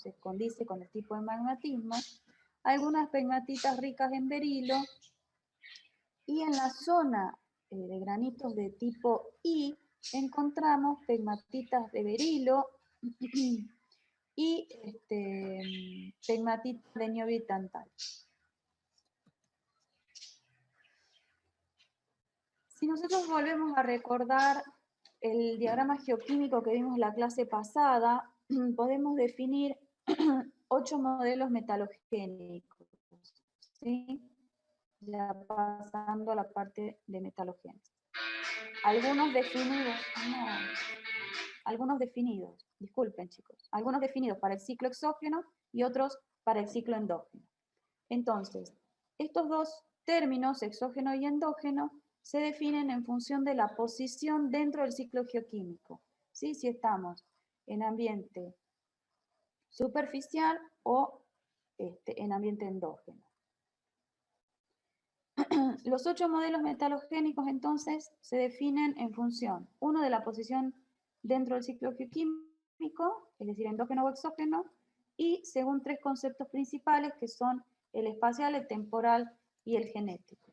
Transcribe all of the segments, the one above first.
se condice con el tipo de magmatismo, algunas pegmatitas ricas en berilo, y en la zona de granitos de tipo I encontramos pegmatitas de berilo y pegmatitas de niobio y tantal. Si nosotros volvemos a recordar el diagrama geoquímico que vimos la clase pasada, podemos definir 8 modelos metalogénicos, ¿sí? Ya pasando a la parte de metalogénesis. Algunos definidos, disculpen chicos, algunos definidos para el ciclo exógeno y otros para el ciclo endógeno. Entonces, estos dos términos, exógeno y endógeno, se definen en función de la posición dentro del ciclo geoquímico, ¿sí? Si estamos en ambiente superficial o en ambiente endógeno. Los 8 modelos metalogénicos entonces se definen en función, uno, de la posición dentro del ciclo geoquímico, es decir, endógeno o exógeno, y según 3 conceptos principales que son el espacial, el temporal y el genético.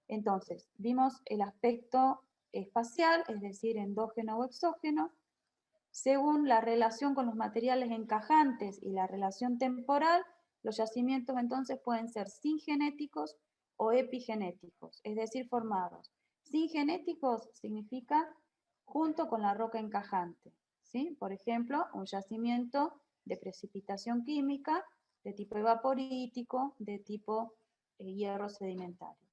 Entonces, vimos el aspecto espacial, es decir, endógeno o exógeno, según la relación con los materiales encajantes y la relación temporal, los yacimientos entonces pueden ser singenéticos o epigenéticos, es decir, formados. Singenéticos significa junto con la roca encajante, ¿sí? Por ejemplo, un yacimiento de precipitación química de tipo evaporítico, de tipo hierro sedimentario.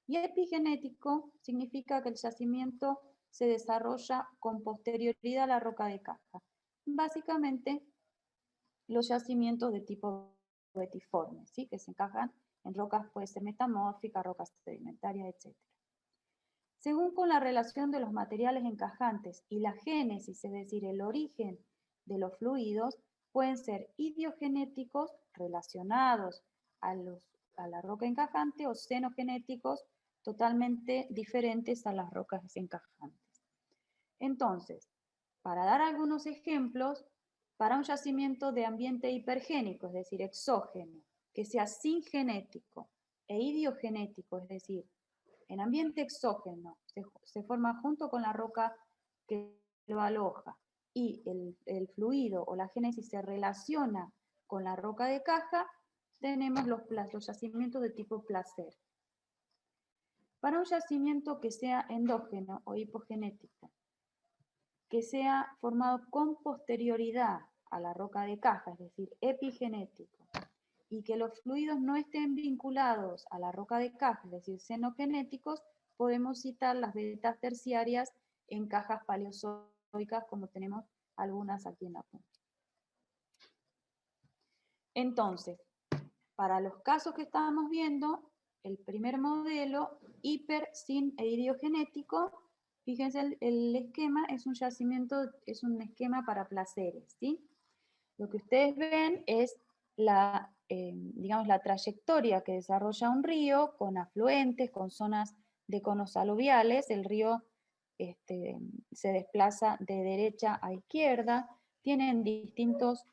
Y epigenético significa que el yacimiento se desarrolla con posterioridad a la roca de caja. Básicamente, los yacimientos de tipo betiforme, ¿sí? Que se encajan en rocas, puede ser metamórficas, rocas sedimentarias, etc. Según con la relación de los materiales encajantes y la génesis, es decir, el origen de los fluidos, pueden ser idiogenéticos relacionados a la roca encajante o xenogenéticos totalmente diferentes a las rocas encajantes. Entonces, para dar algunos ejemplos, para un yacimiento de ambiente hipergénico, es decir, exógeno, que sea singenético e idiogenético, es decir, en ambiente exógeno se forma junto con la roca que lo aloja y el fluido o la génesis se relaciona con la roca de caja, tenemos los yacimientos de tipo placer. Para un yacimiento que sea endógeno o hipogenético, que sea formado con posterioridad a la roca de caja, es decir, epigenético, y que los fluidos no estén vinculados a la roca de caja, es decir, xenogenéticos, podemos citar las vetas terciarias en cajas paleozoicas, como tenemos algunas aquí en la punta. Entonces, para los casos que estábamos viendo, el primer modelo, hiper, sin e idiogenético, fíjense el esquema, es un yacimiento, es un esquema para placeres, ¿sí? Lo que ustedes ven es digamos, la trayectoria que desarrolla un río con afluentes, con zonas de conos aluviales. El río se desplaza de derecha a izquierda, tienen distintos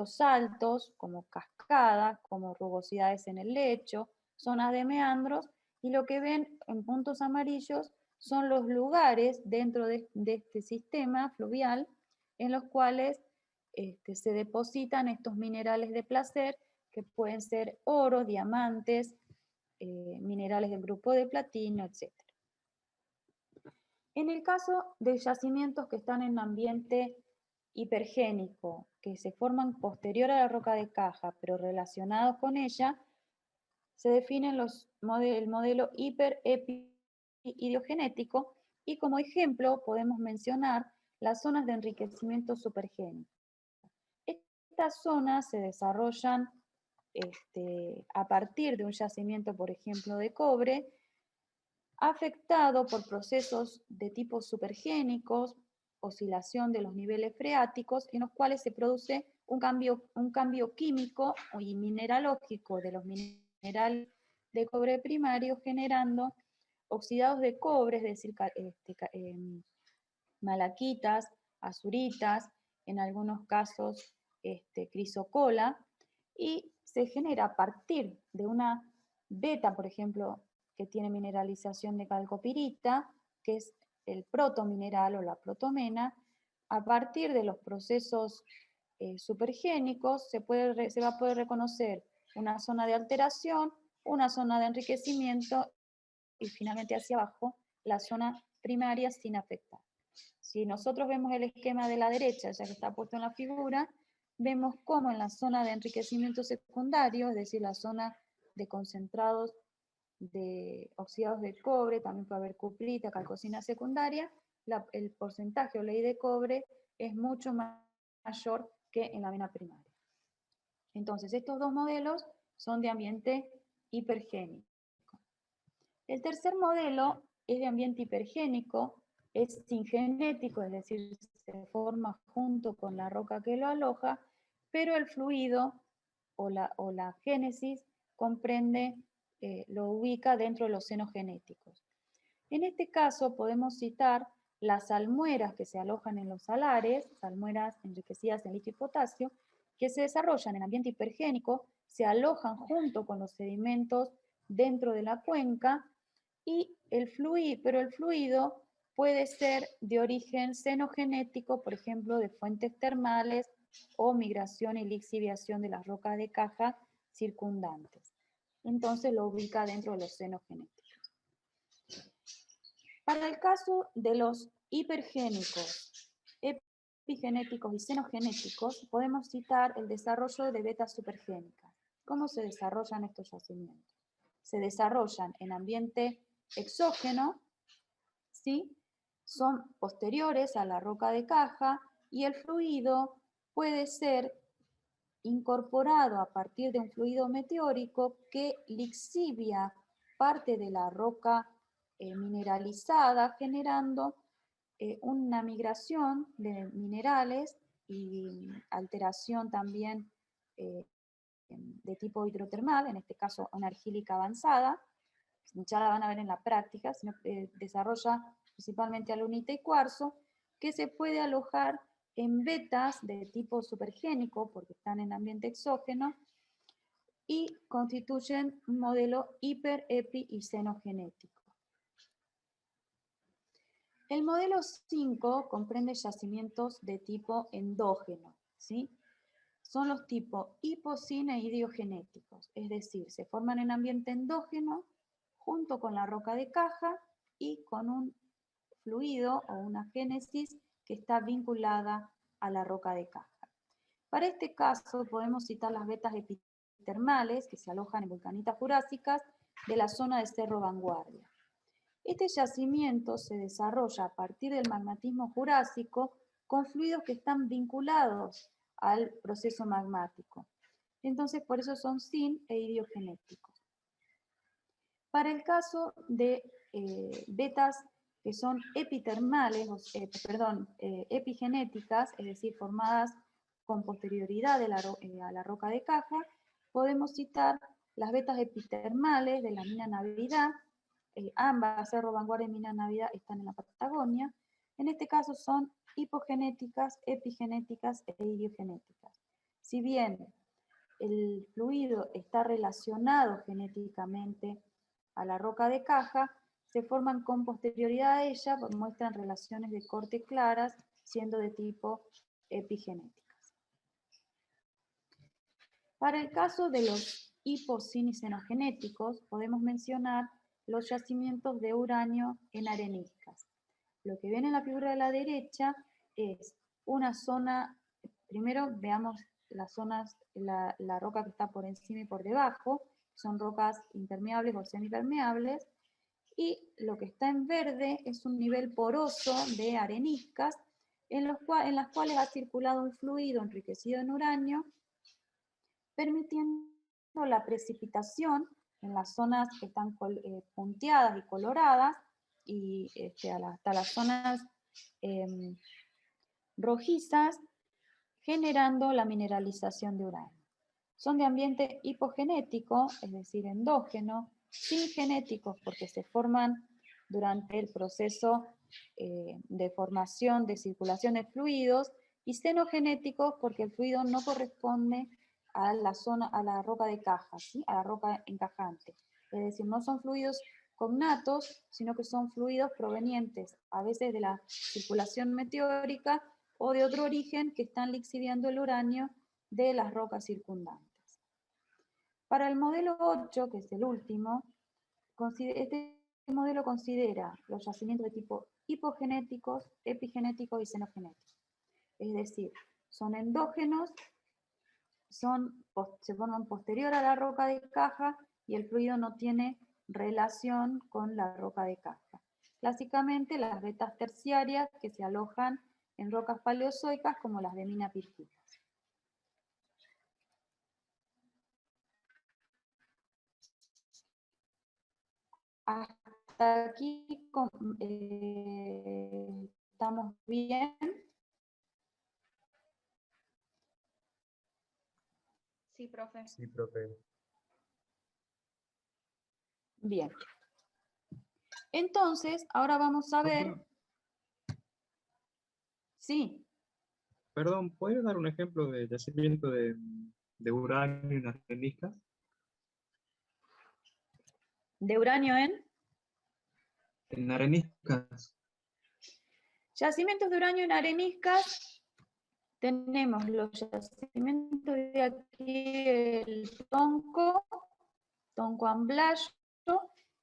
saltos, como cascadas, como rugosidades en el lecho, zonas de meandros, y lo que ven en puntos amarillos son los lugares dentro de este sistema fluvial en los cuales se depositan estos minerales de placer, que pueden ser oro, diamantes, minerales del grupo de platino, etc. En el caso de yacimientos que están en ambiente hipergénico, que se forman posterior a la roca de caja, pero relacionados con ella, se definen el modelo hiper-epi-idiogenético, y como ejemplo podemos mencionar las zonas de enriquecimiento supergénico. Estas zonas se desarrollan a partir de un yacimiento, por ejemplo, de cobre, afectado por procesos de tipo supergénicos, oscilación de los niveles freáticos, en los cuales se produce un cambio químico y mineralógico de los minerales de cobre primario, generando oxidados de cobre, es decir, malaquitas, azuritas, en algunos casos crisocola, y se genera a partir de una beta, por ejemplo, que tiene mineralización de calcopirita, que es el protomineral o la protomena. A partir de los procesos supergénicos se va a poder reconocer una zona de alteración, una zona de enriquecimiento y finalmente hacia abajo la zona primaria sin afectar. Si nosotros vemos el esquema de la derecha, ya que está puesto en la figura, vemos cómo en la zona de enriquecimiento secundario, es decir, la zona de concentrados de oxidados de cobre, también puede haber cuprita, calcosina secundaria, el porcentaje o ley de cobre es mucho mayor que en la vena primaria. Entonces, estos dos modelos son de ambiente hipergénico. El tercer modelo es de ambiente hipergénico, es singenético, es decir, se forma junto con la roca que lo aloja, pero el fluido o la génesis comprende, lo ubica dentro de los senos genéticos. En este caso podemos citar las salmueras que se alojan en los salares, salmueras enriquecidas en litio y potasio, que se desarrollan en ambiente hipergénico, se alojan junto con los sedimentos dentro de la cuenca, pero el fluido puede ser de origen senogenético, por ejemplo, de fuentes termales o migración y lixiviación de las rocas de caja circundantes. Entonces lo ubica dentro de los senos genéticos. Para el caso de los hipergénicos, epigenéticos y senogenéticos, podemos citar el desarrollo de vetas supergénicas. ¿Cómo se desarrollan estos yacimientos? Se desarrollan en ambiente exógeno, ¿sí? Son posteriores a la roca de caja y el fluido puede ser incorporado a partir de un fluido meteórico que lixivia parte de la roca mineralizada, generando una migración de minerales y alteración también de tipo hidrotermal, en este caso una argílica avanzada, ya la van a ver en la práctica, sino, desarrolla principalmente alunita y cuarzo, que se puede alojar en vetas de tipo supergénico, porque están en ambiente exógeno, y constituyen un modelo hiper, epi y senogenético. El modelo 5 comprende yacimientos de tipo endógeno, ¿sí? Son los tipos hiposín e idiogenéticos, es decir, se forman en ambiente endógeno junto con la roca de caja y con un fluido o una génesis que está vinculada a la roca de caja. Para este caso podemos citar las vetas epitermales que se alojan en vulcanitas jurásicas de la zona de Cerro Vanguardia. Este yacimiento se desarrolla a partir del magmatismo jurásico con fluidos que están vinculados al proceso magmático. Entonces, por eso son sin e idiogenéticos. Para el caso de vetas que son epitermales, epigenéticas, es decir, formadas con posterioridad a la roca de caja, podemos citar las vetas epitermales de la mina Navidad. Ambas, Cerro Vanguardia y Mina Navidad, están en la Patagonia. En este caso son hipogenéticas, epigenéticas e idiogenéticas. Si bien el fluido está relacionado genéticamente a la roca de caja, se forman con posterioridad a ella, muestran relaciones de corte claras, siendo de tipo epigenéticas. Para el caso de los hiposinicenegenéticos, podemos mencionar los yacimientos de uranio en areniscas. Lo que ven en la figura de la derecha es una zona, primero veamos las zonas, la roca que está por encima y por debajo, son rocas impermeables o semipermeables, y lo que está en verde es un nivel poroso de areniscas en las cuales ha circulado un fluido enriquecido en uranio, permitiendo la precipitación en las zonas que están punteadas y coloradas, y hasta las zonas rojizas, generando la mineralización de uranio. Son de ambiente hipogenético, es decir, endógeno, singenéticos porque se forman durante el proceso de formación de circulación de fluidos, y xenogenéticos porque el fluido no corresponde a la zona, a la roca de caja, ¿sí? A la roca encajante. Es decir, no son fluidos cognatos, sino que son fluidos provenientes a veces de la circulación meteórica o de otro origen que están lixiviando el uranio de las rocas circundantes. Para el modelo 8, que es el último, este modelo considera los yacimientos de tipo hipogenéticos, epigenéticos y xenogenéticos. Es decir, son endógenos, se forman posterior a la roca de caja y el fluido no tiene relación con la roca de caja. Clásicamente las vetas terciarias que se alojan en rocas paleozoicas como las de mina pirgitas. Hasta aquí estamos bien. Sí, profe. Sí, profe. Bien. Entonces, ahora vamos a ver. Profe, Sí, perdón, ¿podría dar un ejemplo de yacimiento de uranio en areniscas? de uranio En areniscas. yacimientos de uranio en areniscas. Tenemos los yacimientos de aquí, el Tonco Amblayo.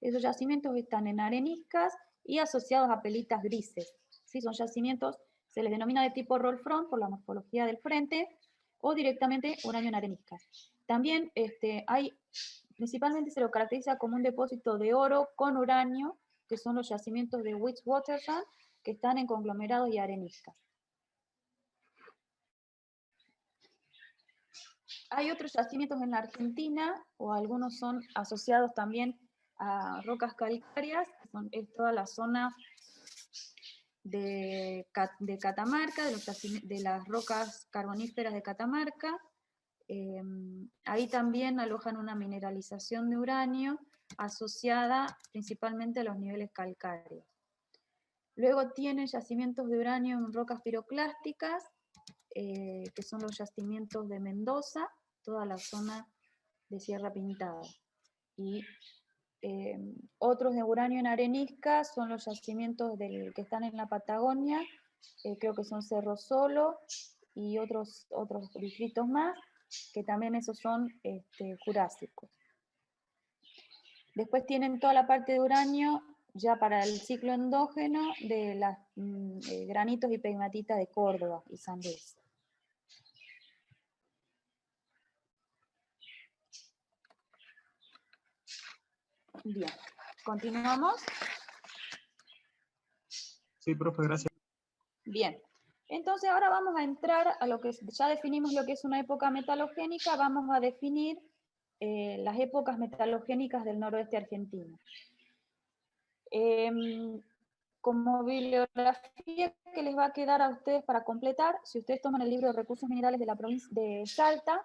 Esos yacimientos están en areniscas y asociados a pelitas grises. ¿Sí? Son yacimientos, se les denomina de tipo roll-front por la morfología del frente, o directamente uranio en areniscas. También principalmente se lo caracteriza como un depósito de oro con uranio, que son los yacimientos de Witwatersrand, que están en conglomerados y areniscas. Hay otros yacimientos en la Argentina, o algunos son asociados también a rocas calcáreas, que es toda la zona de Catamarca, de las rocas carboníferas de Catamarca. Ahí también alojan una mineralización de uranio asociada principalmente a los niveles calcáreos. Luego tienen yacimientos de uranio en rocas piroclásticas, que son los yacimientos de Mendoza, toda la zona de Sierra Pintada. Y otros de uranio en arenisca son los yacimientos que están en la Patagonia, creo que son Cerro Solo y otros distritos más, que también esos son jurásicos. Después tienen toda la parte de uranio ya para el ciclo endógeno de las granitos y pegmatitas de Córdoba y San Luis. Bien, continuamos. Sí, profe, gracias. Bien, entonces ahora vamos a entrar a lo que ya definimos lo que es una época metalogénica, vamos a definir las épocas metalogénicas del noroeste argentino. Como bibliografía que les va a quedar a ustedes para completar, si ustedes toman el libro de Recursos Minerales de la provincia de Salta,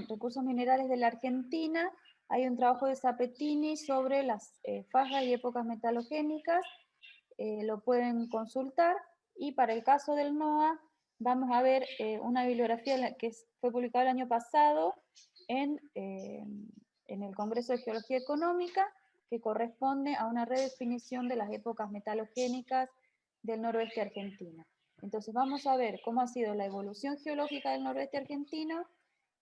Recursos Minerales de la Argentina, hay un trabajo de Zapetini sobre las fajas y épocas metalogénicas, lo pueden consultar, y para el caso del NOA vamos a ver una bibliografía que fue publicada el año pasado en el Congreso de Geología Económica, que corresponde a una redefinición de las épocas metalogénicas del noroeste argentino. Entonces vamos a ver cómo ha sido la evolución geológica del noroeste argentino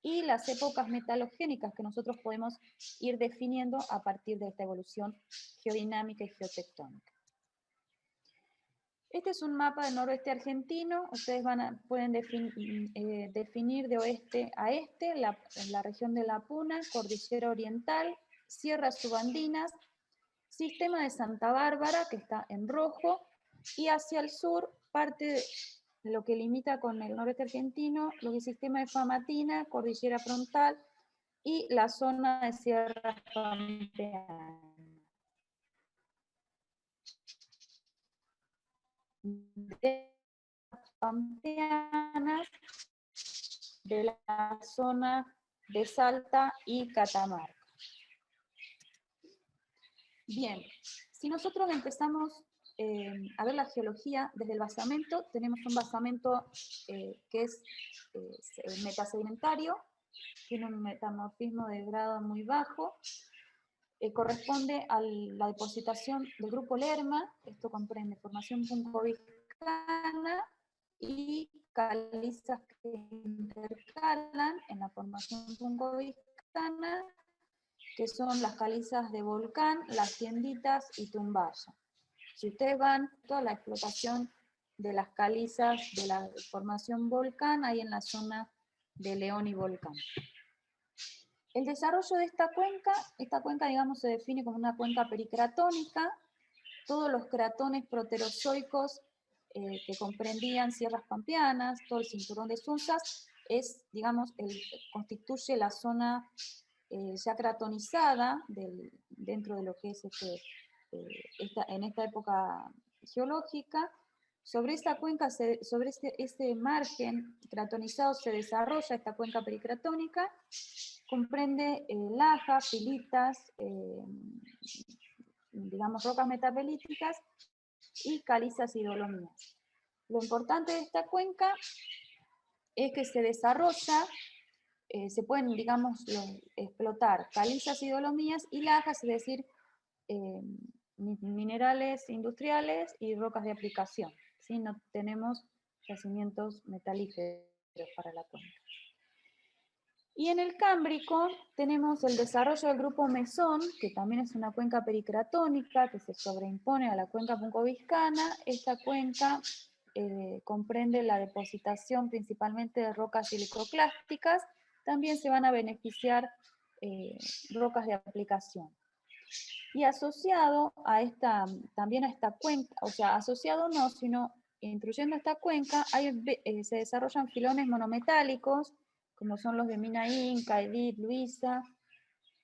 y las épocas metalogénicas que nosotros podemos ir definiendo a partir de esta evolución geodinámica y geotectónica. Este es un mapa del noroeste argentino. Ustedes pueden definir de oeste a este la región de la Puna, Cordillera Oriental, Sierras Subandinas, Sistema de Santa Bárbara, que está en rojo, y hacia el sur parte de lo que limita con el noroeste argentino, lo que es el Sistema de Famatina, Cordillera Frontal y la zona de Sierras Pampeanas. De Pampeanas, de la zona de Salta y Catamarca. Bien, si nosotros empezamos a ver la geología desde el basamento. Tenemos un basamento que es metasedimentario, tiene un metamorfismo de grado muy bajo, corresponde a la depositación del grupo Lerma. Esto comprende formación puncoviscana y calizas que intercalan en la formación puncoviscana, que son las calizas de volcán, las tienditas y tumbaya. Si ustedes van, toda la explotación de las calizas de la formación volcán hay en la zona de León y Volcán. El desarrollo de esta cuenca, digamos, se define como una cuenca pericratónica. Todos los cratones proterozoicos que comprendían sierras pampeanas, todo el cinturón de Sunsas, digamos, constituye la zona ya kratonizada dentro de lo que es en esta época geológica. Sobre esta cuenca, sobre este margen kratonizado se desarrolla esta cuenca pericratónica, comprende lajas, filitas, digamos rocas metapelíticas y calizas y dolomías. Lo importante de esta cuenca es que se desarrolla, se pueden, digamos, explotar calizas y dolomías y lajas, es decir, minerales industriales y rocas de aplicación. ¿Sí? No tenemos yacimientos metalíferos para la cuenca. Y en el Cámbrico tenemos el desarrollo del grupo Mesón, que también es una cuenca pericratónica que se sobreimpone a la cuenca puncoviscana. Esta cuenca comprende la depositación principalmente de rocas silicoclásticas. También se van a beneficiar rocas de aplicación. Y asociado a también a esta cuenca, o sea, asociado no, sino intruyendo esta cuenca, se desarrollan filones monometálicos, como son los de Mina Inca, Edith, Luisa,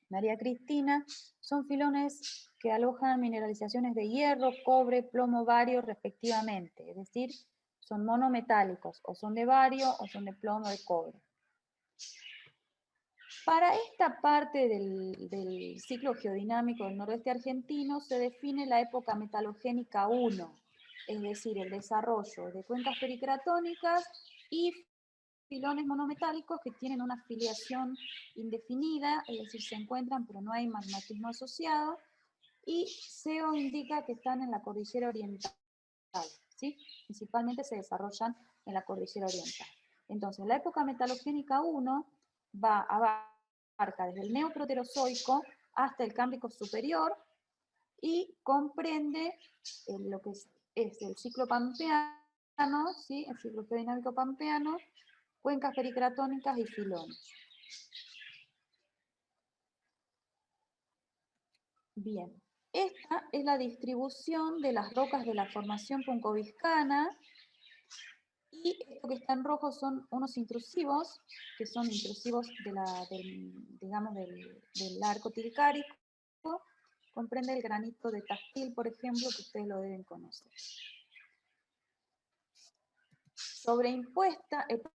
María Cristina. Son filones que alojan mineralizaciones de hierro, cobre, plomo, bario, respectivamente. Es decir, son monometálicos, o son de bario, o son de plomo, de cobre. Para esta parte del ciclo geodinámico del noroeste argentino se define la época metalogénica 1, es decir, el desarrollo de cuencas pericratónicas y filones monometálicos que tienen una filiación indefinida, es decir, se encuentran pero no hay magmatismo asociado, y SEO indica que están en la cordillera oriental, ¿sí? Principalmente se desarrollan en la cordillera oriental. Entonces, la época metalogénica 1 abarca desde el neoproterozoico hasta el Cámbrico superior y comprende lo que es el ciclo pampeano, ¿sí? El ciclo geodinámico pampeano, cuencas pericratónicas y filones. Bien, esta es la distribución de las rocas de la formación puncoviscana, y esto que está en rojo son unos intrusivos, que son intrusivos digamos, del arco tilcárico. Comprende el granito de Tastil, por ejemplo, que ustedes lo deben conocer. Sobreimpuesta, esta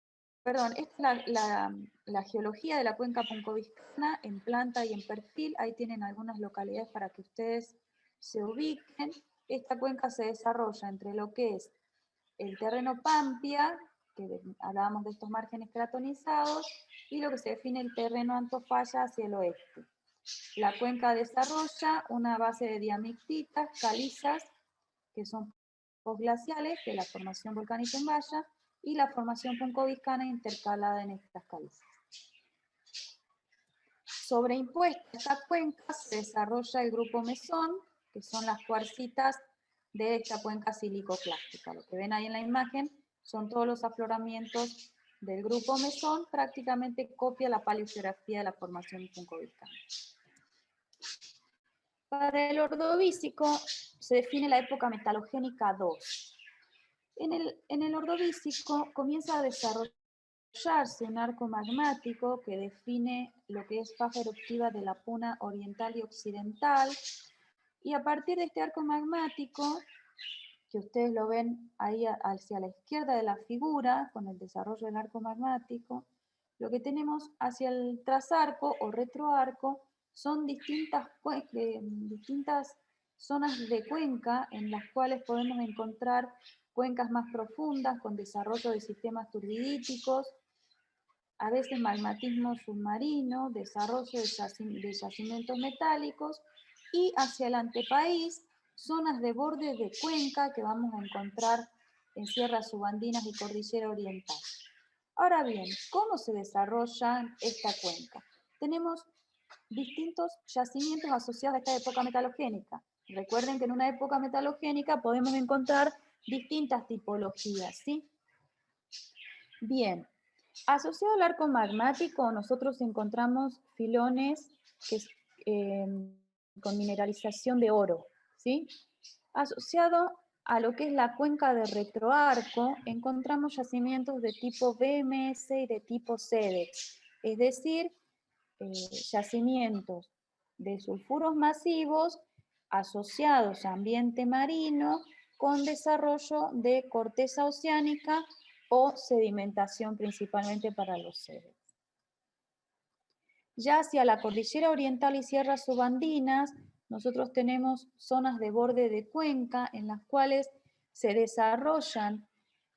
es la geología de la cuenca puncoviscana en planta y en perfil. Ahí tienen algunas localidades para que ustedes se ubiquen. Esta cuenca se desarrolla entre lo que es el terreno Pampia, que hablábamos de estos márgenes cratonizados, y lo que se define el terreno Antofalla hacia el oeste. La cuenca desarrolla una base de diamictitas, calizas, que son postglaciales, de la formación volcánica en valla, y la formación puncoviscana intercalada en estas calizas. Sobreimpuesta a esta cuenca se desarrolla el grupo Mesón, que son las cuarcitas de esta cuenca silicoclástica. Lo que ven ahí en la imagen son todos los afloramientos del grupo Mesón, prácticamente copia la paleogeografía de la formación puncoviscana. Para el Ordovícico se define la época metalogénica 2. En el Ordovícico comienza a desarrollarse un arco magmático que define lo que es faja eruptiva de la Puna oriental y occidental, y a partir de este arco magmático, que ustedes lo ven ahí hacia la izquierda de la figura, con el desarrollo del arco magmático, lo que tenemos hacia el trasarco o retroarco son distintas zonas de cuenca en las cuales podemos encontrar cuencas más profundas con desarrollo de sistemas turbidíticos, a veces magmatismo submarino, desarrollo de yacimientos metálicos, y hacia el antepaís, zonas de bordes de cuenca que vamos a encontrar en sierras subandinas y cordillera oriental. Ahora bien, ¿cómo se desarrolla esta cuenca? Tenemos distintos yacimientos asociados a esta época metalogénica. Recuerden que en una época metalogénica podemos encontrar distintas tipologías, ¿sí? Bien, asociado al arco magmático nosotros encontramos filones con mineralización de oro, ¿sí? Asociado a lo que es la cuenca de retroarco, encontramos yacimientos de tipo BMS y de tipo SEDEX, es decir, yacimientos de sulfuros masivos asociados a ambiente marino con desarrollo de corteza oceánica o sedimentación principalmente para los SEDEX. Ya hacia la cordillera oriental y sierras subandinas, nosotros tenemos zonas de borde de cuenca en las cuales se desarrollan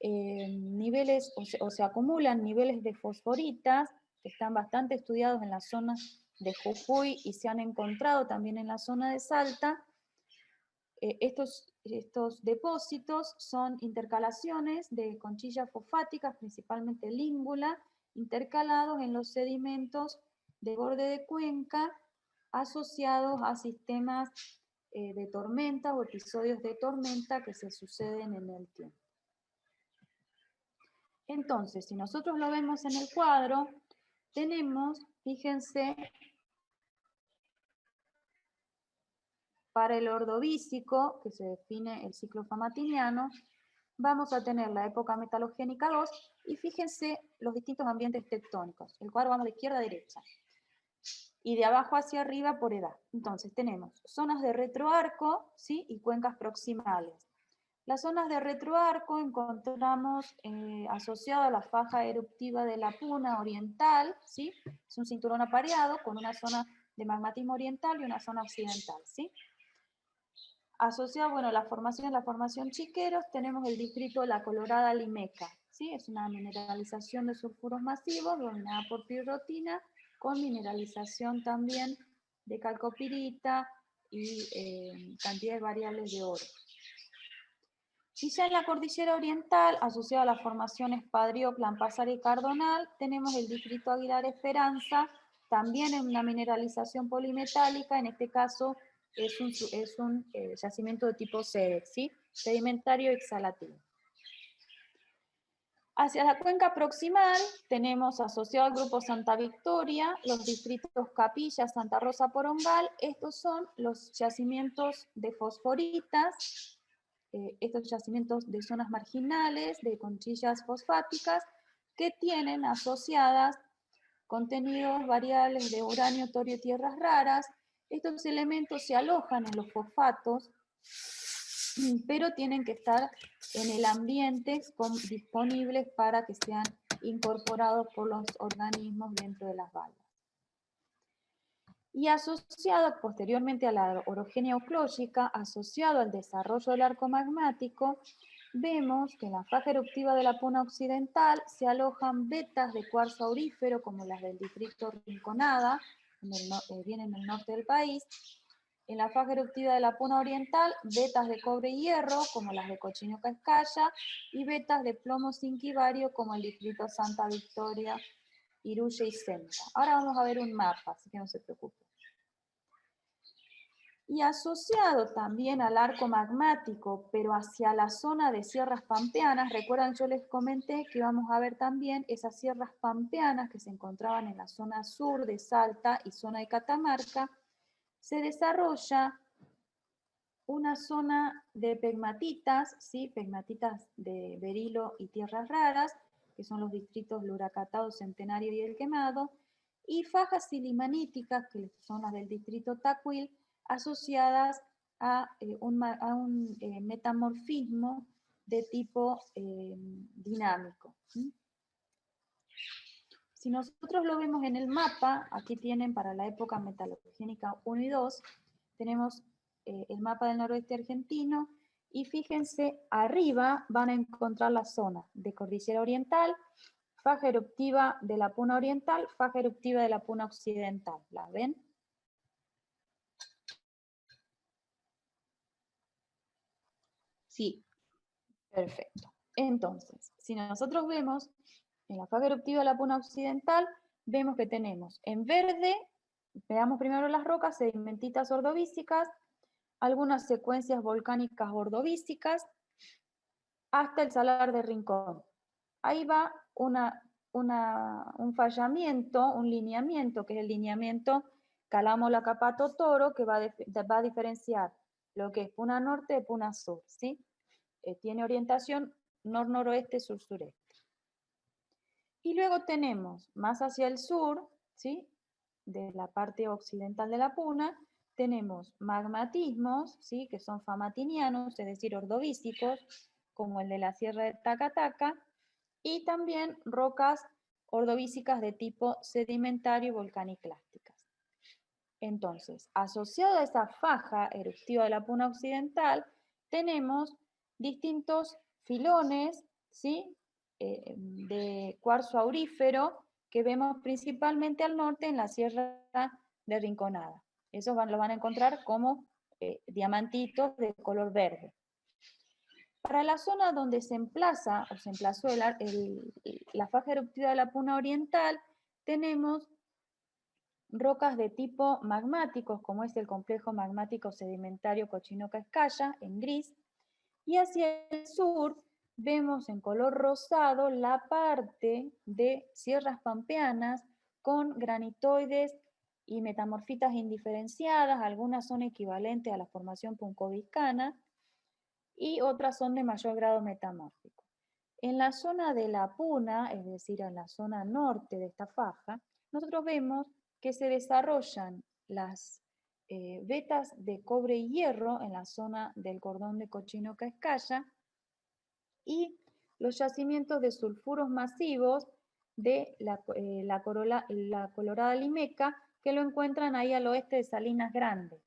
niveles o se acumulan niveles de fosforitas que están bastante estudiados en la zona de Jujuy y se han encontrado también en la zona de Salta. Estos depósitos son intercalaciones de conchillas fosfáticas, principalmente língula, intercalados en los sedimentos de borde de cuenca asociados a sistemas de tormenta o episodios de tormenta que se suceden en el tiempo. Entonces, si nosotros lo vemos en el cuadro, tenemos, fíjense, para el ordovícico, que se define el ciclo famatiniano, vamos a tener la época metalogénica 2 y fíjense los distintos ambientes tectónicos. El cuadro vamos de izquierda a derecha y de abajo hacia arriba por edad. Entonces tenemos zonas de retroarco, ¿sí? Y cuencas proximales. Las zonas de retroarco encontramos asociado a la faja eruptiva de la Puna oriental, ¿sí? Es un cinturón apareado con una zona de magmatismo oriental y una zona occidental, ¿sí? Asociado, bueno, la formación Chiqueros, tenemos el distrito La Colorada Limeca, ¿sí? Es una mineralización de sulfuros masivos dominada por pirrotina, con mineralización también de calcopirita y cantidades variables de oro. Y ya en la cordillera oriental, asociado a las formaciones Padrió, Lampasar y Cardonal, tenemos el distrito Aguilar Esperanza, también en una mineralización polimetálica, en este caso es un yacimiento de tipo SEDEX, ¿sí? Sedimentario exhalativo. Hacia la cuenca proximal tenemos asociado al grupo Santa Victoria los distritos Capilla, Santa Rosa, Porongal. Estos son los yacimientos de fosforitas, estos yacimientos de zonas marginales, de conchillas fosfáticas, que tienen asociadas contenidos variables de uranio, torio y tierras raras. Estos elementos se alojan en los fosfatos, pero tienen que estar en el ambiente disponibles para que sean incorporados por los organismos dentro de las valvas. Y asociado posteriormente a la orogenia euclógica, asociado al desarrollo del arco magmático, vemos que en la faja eruptiva de la Puna occidental se alojan vetas de cuarzo aurífero, como las del distrito Rinconada, viene en el norte del país. En la faja eruptiva de la Puna oriental, vetas de cobre y hierro, como las de Cochino Cascaya, y vetas de plomo zinc y bario, como el distrito Santa Victoria, Iruye y Senta. Ahora vamos a ver un mapa, así que no se preocupen. Y asociado también al arco magmático, pero hacia la zona de sierras pampeanas, recuerdan, yo les comenté que íbamos a ver también esas sierras pampeanas que se encontraban en la zona sur de Salta y zona de Catamarca, se desarrolla una zona de pegmatitas, ¿sí? Pegmatitas de berilo y tierras raras, que son los distritos Luracatao, Centenario y El Quemado, y fajas silimaníticas, que son las del distrito Tacuil, asociadas a un metamorfismo de tipo dinámico. ¿Sí? Si nosotros lo vemos en el mapa, aquí tienen para la época metalogénica 1 y 2, tenemos el mapa del noroeste argentino y fíjense, arriba van a encontrar la zona de cordillera oriental, faja eruptiva de la Puna oriental, faja eruptiva de la Puna occidental. ¿La ven? Sí. Perfecto. Entonces, si nosotros vemos en la faja eruptiva de la Puna occidental, vemos que tenemos en verde, veamos primero las rocas sedimentitas ordovícicas, algunas secuencias volcánicas ordovícicas, hasta el Salar de Rincón. Ahí va un fallamiento, un lineamiento, que es el lineamiento Calamo-Lacapato-Toro, que va a diferenciar lo que es Puna Norte de Puna Sur, ¿sí? Tiene orientación nor-noroeste, sur-sureste. Y luego tenemos, más hacia el sur, ¿sí? De la parte occidental de la Puna, tenemos magmatismos, ¿sí? Que son famatinianos, es decir, ordovícicos, como el de la Sierra de Tacataca, y también rocas ordovícicas de tipo sedimentario y volcaniclásticas. Entonces, asociado a esa faja eruptiva de la Puna occidental, tenemos distintos filones, ¿sí? De cuarzo aurífero que vemos principalmente al norte en la Sierra de Rinconada. Esos lo van a encontrar como diamantitos de color verde. Para la zona donde se emplaza o se emplazó la faja eruptiva de la Puna oriental, tenemos rocas de tipo magmáticos, como es el complejo magmático sedimentario Cochinoca-Escaya, en gris, y hacia el sur vemos en color rosado la parte de sierras pampeanas con granitoides y metamorfitas indiferenciadas, algunas son equivalentes a la formación puncoviscana y otras son de mayor grado metamórfico. En la zona de la Puna, es decir, en la zona norte de esta faja, nosotros vemos que se desarrollan las vetas de cobre y hierro en la zona del cordón de Cochinoca-Escaya y los yacimientos de sulfuros masivos de la Colorada Limeca, que lo encuentran ahí al oeste de Salinas Grandes.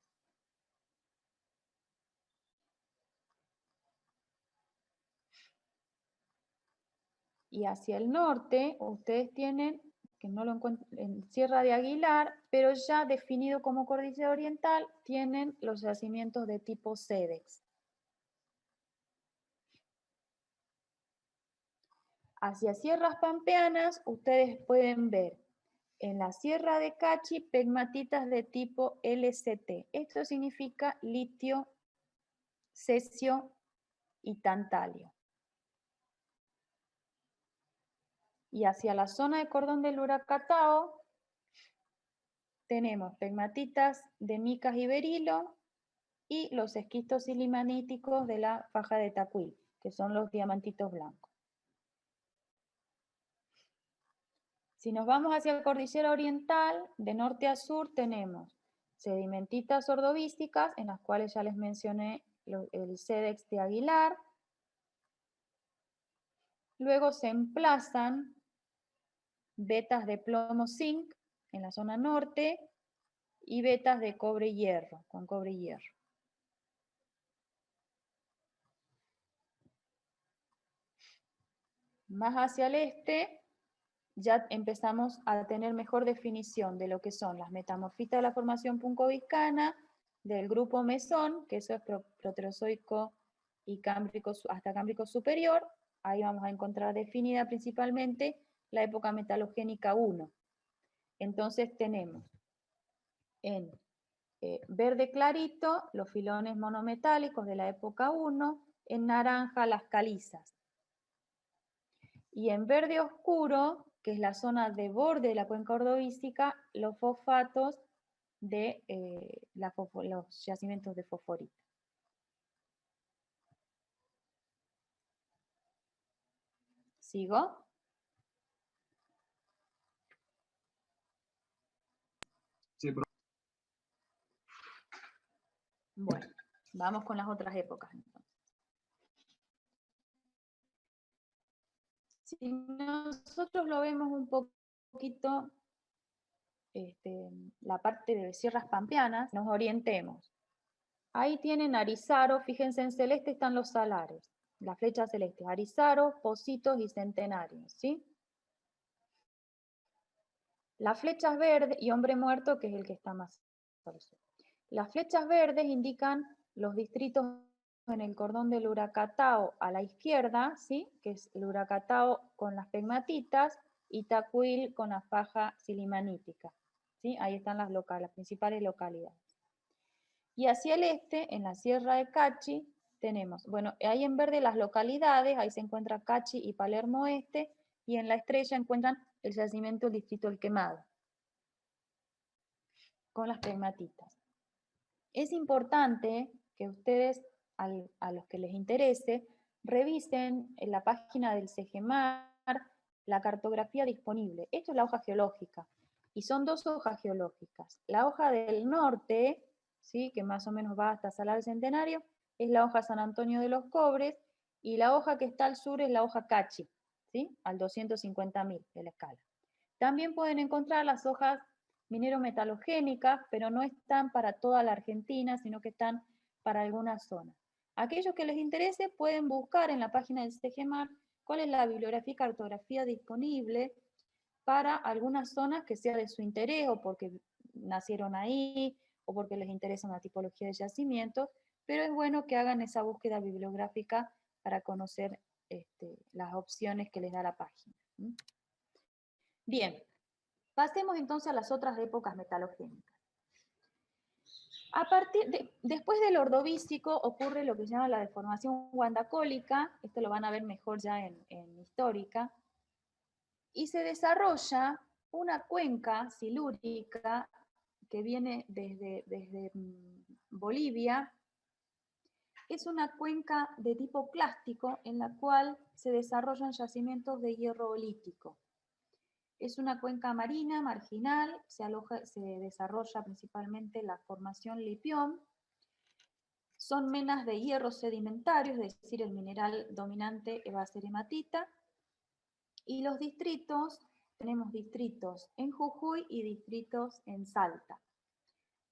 Y hacia el norte, ustedes tienen, que no lo encuentran, en Sierra de Aguilar, pero ya definido como cordillera oriental, tienen los yacimientos de tipo Cedex. Hacia sierras pampeanas, ustedes pueden ver en la Sierra de Cachi pegmatitas de tipo LCT. Esto significa litio, cesio y tantalio. Y hacia la zona de cordón del Uracatao tenemos pegmatitas de micas y berilo y los esquistos silimaníticos de la faja de Tacuí, que son los diamantitos blancos. Si nos vamos hacia la cordillera oriental, de norte a sur tenemos sedimentitas ordovícicas, en las cuales ya les mencioné el Cedex de Aguilar. Luego se emplazan vetas de plomo zinc en la zona norte y vetas de cobre y hierro, con cobre y hierro. Más hacia el este ya empezamos a tener mejor definición de lo que son las metamorfitas de la formación puncoviscana, del grupo mesón, que eso es proterozoico y cámbrico, hasta cámbrico superior. Ahí vamos a encontrar definida principalmente la época metalogénica 1. Entonces tenemos en verde clarito los filones monometálicos de la época 1, en naranja las calizas. Y en verde oscuro, que es la zona de borde de la cuenca ordovícica, los fosfatos de los yacimientos de fosforita. ¿Sigo? Sí, pero Bueno, vamos con las otras épocas entonces. Si nosotros lo vemos un poquito, la parte de sierras pampeanas, nos orientemos Ahí tienen Arizaro, fíjense en celeste están los salares, la flecha celeste, Arizaro, Pocitos y Centenarios, ¿sí? Las flechas verdes y Hombre Muerto, que es el que está más al sur. Las flechas verdes indican los distritos en el cordón del Huracatao a la izquierda, ¿sí? Que es el Huracatao con las pegmatitas y Tacuil con la faja silimanítica, ¿sí? Ahí están las principales localidades. Y hacia el este, en la Sierra de Cachi, tenemos, bueno, ahí en verde las localidades, ahí se encuentra Cachi y Palermo Este, y en la estrella encuentran el yacimiento del distrito El Quemado, con las pegmatitas. Es importante que ustedes, a los que les interese, revisen en la página del CEGEMAR la cartografía disponible. Esto es la hoja geológica, y son dos hojas geológicas. La hoja del norte, ¿sí? Que más o menos va hasta Salar Centenario, es la hoja San Antonio de los Cobres, y la hoja que está al sur es la hoja Cachi, ¿sí? Al 250.000 de la escala. También pueden encontrar las hojas minero-metalogénicas, pero no están para toda la Argentina, sino que están para algunas zonas. Aquellos que les interese pueden buscar en la página del CEGEMAR cuál es la bibliografía y cartografía disponible para algunas zonas que sea de su interés, o porque nacieron ahí, o porque les interesa una tipología de yacimientos, pero es bueno que hagan esa búsqueda bibliográfica para conocer las opciones que les da la página. Bien, pasemos entonces a las otras épocas metalogénicas. Después del Ordovícico ocurre lo que se llama la deformación guandacólica, esto lo van a ver mejor ya en histórica, y se desarrolla una cuenca silúrica que viene desde Bolivia. Es una cuenca de tipo clástico en la cual se desarrollan yacimientos de hierro olítico. Es una cuenca marina, marginal, se desarrolla principalmente la formación lipión. Son menas de hierro sedimentario, es decir, el mineral dominante va a ser hematita. Y los distritos, tenemos distritos en Jujuy y distritos en Salta.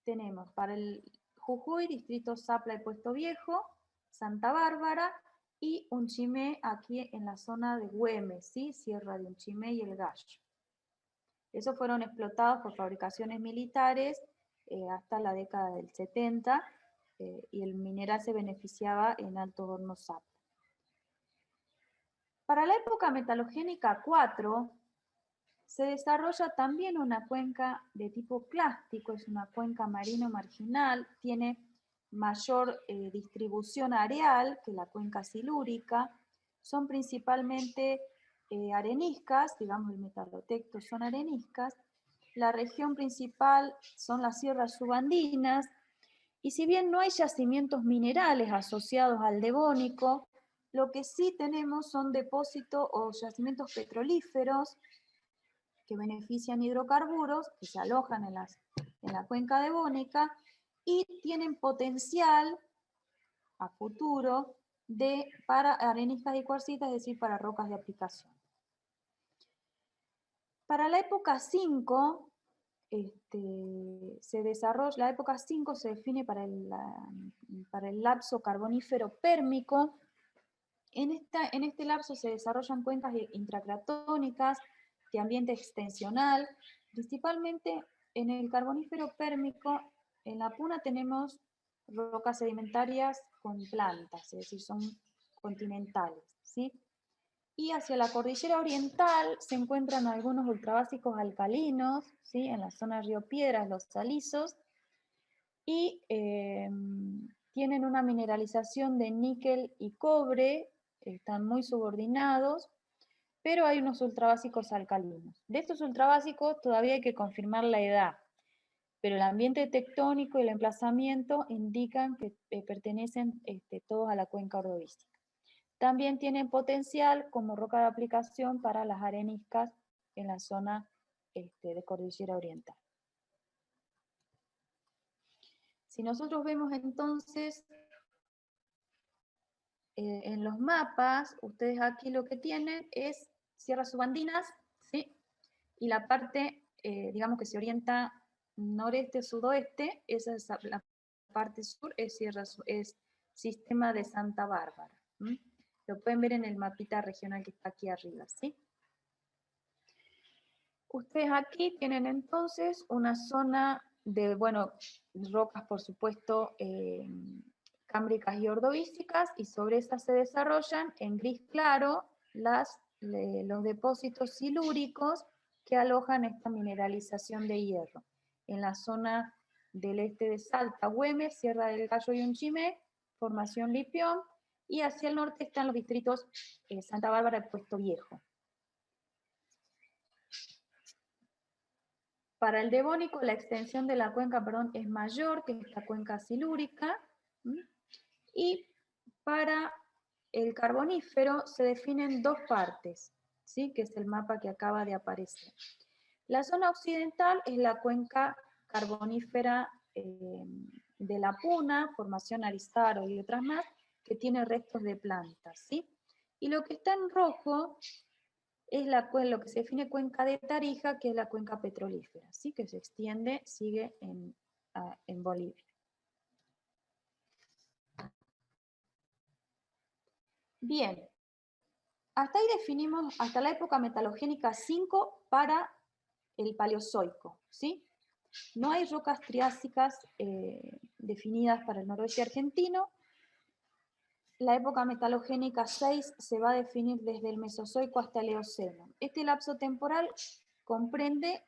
Tenemos para el Jujuy, distrito Zapla y Puesto Viejo, Santa Bárbara y Unchimé aquí en la zona de Güemes, ¿sí? Sierra de Unchimé y El Gallo. Esos fueron explotados por fabricaciones militares hasta la década del 70 y el mineral se beneficiaba en Alto Horno Zapla. Para la época metalogénica 4 se desarrolla también una cuenca de tipo clástico, es una cuenca marino marginal, tiene mayor distribución areal que la cuenca silúrica, son principalmente areniscas, digamos el metalotecto son areniscas, la región principal son las sierras subandinas, y si bien no hay yacimientos minerales asociados al devónico, lo que sí tenemos son depósitos o yacimientos petrolíferos que benefician hidrocarburos, que se alojan en la cuenca devónica y tienen potencial a futuro para areniscas y cuarcitas, es decir, para rocas de aplicación. Para la época 5, la época 5 se define para el lapso carbonífero pérmico. En este lapso se desarrollan cuencas intracratónicas de ambiente extensional, principalmente en el carbonífero pérmico. En la puna tenemos rocas sedimentarias con plantas, es decir, son continentales, ¿sí? Y hacia la cordillera oriental se encuentran algunos ultrabásicos alcalinos, ¿sí? En la zona de Río Piedras, los salizos, y tienen una mineralización de níquel y cobre, están muy subordinados, pero hay unos ultrabásicos alcalinos. De estos ultrabásicos todavía hay que confirmar la edad, pero el ambiente tectónico y el emplazamiento indican que pertenecen todos a la cuenca ordovícica. También tienen potencial como roca de aplicación para las areniscas en la zona de cordillera oriental. Si nosotros vemos entonces en los mapas, ustedes aquí lo que tienen es sierras subandinas, ¿sí? Y la parte, digamos que se orienta noreste-sudoeste, esa es la parte sur es sistema de Santa Bárbara. Lo pueden ver en el mapita regional que está aquí arriba, ¿sí? Ustedes aquí tienen entonces una zona de, bueno, rocas por supuesto cámbricas y ordovícicas, y sobre esas se desarrollan en gris claro los depósitos silúricos que alojan esta mineralización de hierro. En la zona del este de Salta, Güemes, Sierra del Gallo y Unchimé, formación Lipión, y hacia el norte están los distritos Santa Bárbara y Puesto Viejo. Para el Devónico, la extensión de la cuenca, es mayor que esta cuenca silúrica. Y para el Carbonífero se definen dos partes, ¿sí? Que es el mapa que acaba de aparecer. La zona occidental es la cuenca carbonífera de la Puna, formación Arizaro y otras más, que tiene restos de plantas, ¿sí? Y lo que está en rojo es lo que se define cuenca de Tarija, que es la cuenca petrolífera, ¿sí? Que se extiende, sigue en Bolivia. Bien, hasta ahí definimos, hasta la época metalogénica 5 para el Paleozoico, ¿sí? No hay rocas triásicas definidas para el noroeste argentino. La época metalogénica 6 se va a definir desde el Mesozoico hasta el Eoceno. Este lapso temporal comprende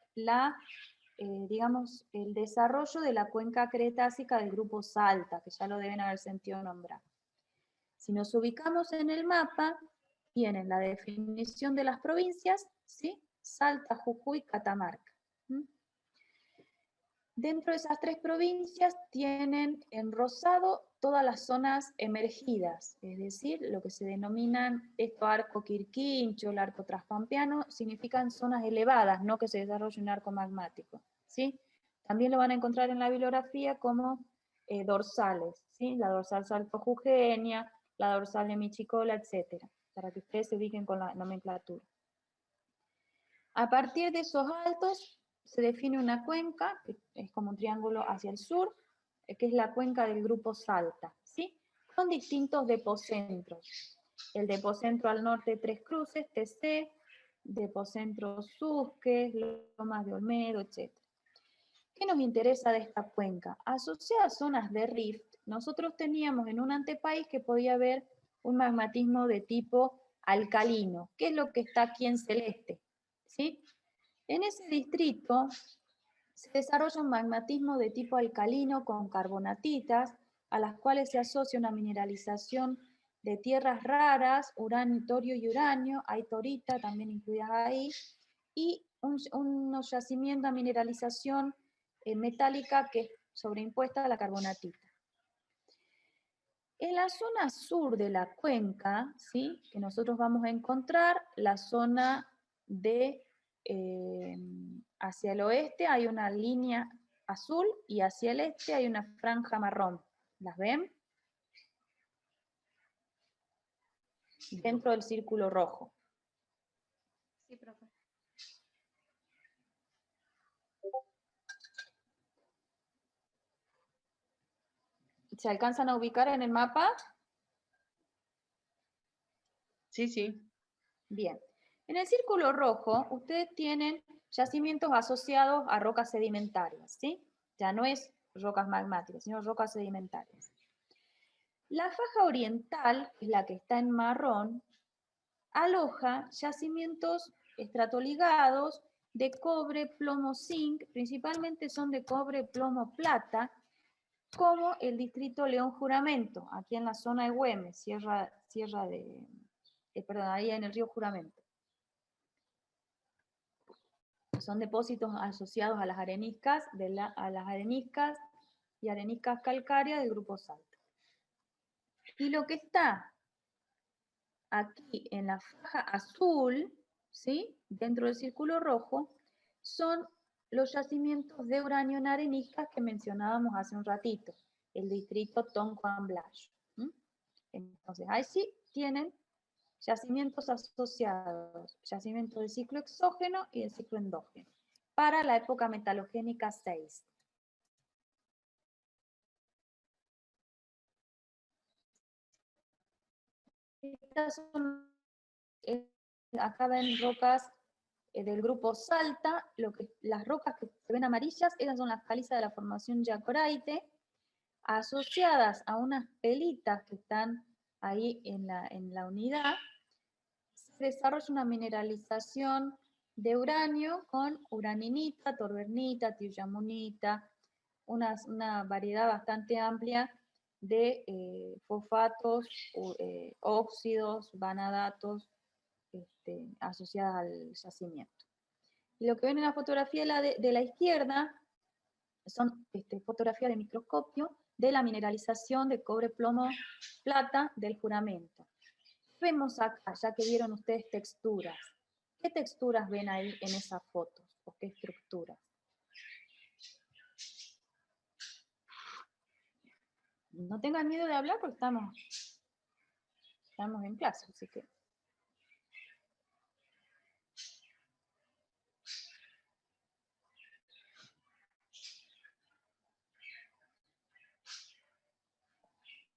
digamos, el desarrollo de la cuenca cretácica del grupo Salta, que ya lo deben haber sentido nombrar. Si nos ubicamos en el mapa, tienen la definición de las provincias, ¿sí? Salta, Jujuy, Catamarca. Dentro de esas tres provincias tienen en rosado todas las zonas emergidas, es decir, lo que se denominan esto arco quirquincho, el arco traspampeano, significan zonas elevadas, no que se desarrolle un arco magmático, ¿sí? También lo van a encontrar en la bibliografía como dorsales, ¿sí? La dorsal salto-jujeña, la dorsal de Michicola, etc., para que ustedes se ubiquen con la nomenclatura. A partir de esos altos se define una cuenca, que es como un triángulo hacia el sur, que es la cuenca del grupo Salta, ¿sí? Con distintos depocentros. El depocentro al norte Tres Cruces, TC, depocentro Susques, Lomas de Olmedo, etc. ¿Qué nos interesa de esta cuenca? Asociada a zonas de rift, nosotros teníamos en un antepaís que podía haber un magmatismo de tipo alcalino, que es lo que está aquí en celeste, ¿sí? En ese distrito se desarrolla un magmatismo de tipo alcalino con carbonatitas, a las cuales se asocia una mineralización de tierras raras, uranio, torio y uranio, hay torita también incluidas ahí, y unos yacimientos de mineralización metálica que es sobreimpuesta a la carbonatita. En la zona sur de la cuenca, ¿sí? Que nosotros vamos a encontrar la zona de hacia el oeste hay una línea azul y hacia el este hay una franja marrón. ¿Las ven? Dentro del círculo rojo. Sí, profe. ¿Se alcanzan a ubicar en el mapa? Sí, sí. Bien. En el círculo rojo, ustedes tienen yacimientos asociados a rocas sedimentarias, ¿sí? Ya no es rocas magmáticas, sino rocas sedimentarias. La faja oriental, que es la que está en marrón, aloja yacimientos estratoligados de cobre, plomo, zinc, principalmente son de cobre, plomo, plata, como el distrito León Juramento, aquí en la zona de Güemes, ahí en el río Juramento. Son depósitos asociados a las areniscas, y areniscas calcáreas del grupo Salta. Y lo que está aquí en la faja azul, ¿sí? Dentro del círculo rojo, son los yacimientos de uranio en areniscas que mencionábamos hace un ratito, el distrito Toncoan-Blas. Entonces, ahí sí tienen yacimientos asociados, yacimientos de ciclo exógeno y de ciclo endógeno, para la época metalogénica 6. Estas son, acá ven rocas del grupo Salta, las rocas que se ven amarillas, esas son las calizas de la formación Yacoraite, asociadas a unas pelitas que están ahí en la unidad, se desarrolla una mineralización de uranio con uraninita, torbernita, tiuyamunita, una variedad bastante amplia de fosfatos, óxidos, vanadatos, asociadas al yacimiento. Y lo que ven en la fotografía de la izquierda son fotografías de microscopio de la mineralización de cobre, plomo, plata del juramento. Vemos acá, ya que vieron ustedes texturas. ¿Qué texturas ven ahí en esas fotos? ¿O qué estructuras? No tengan miedo de hablar porque estamos en clase, así que...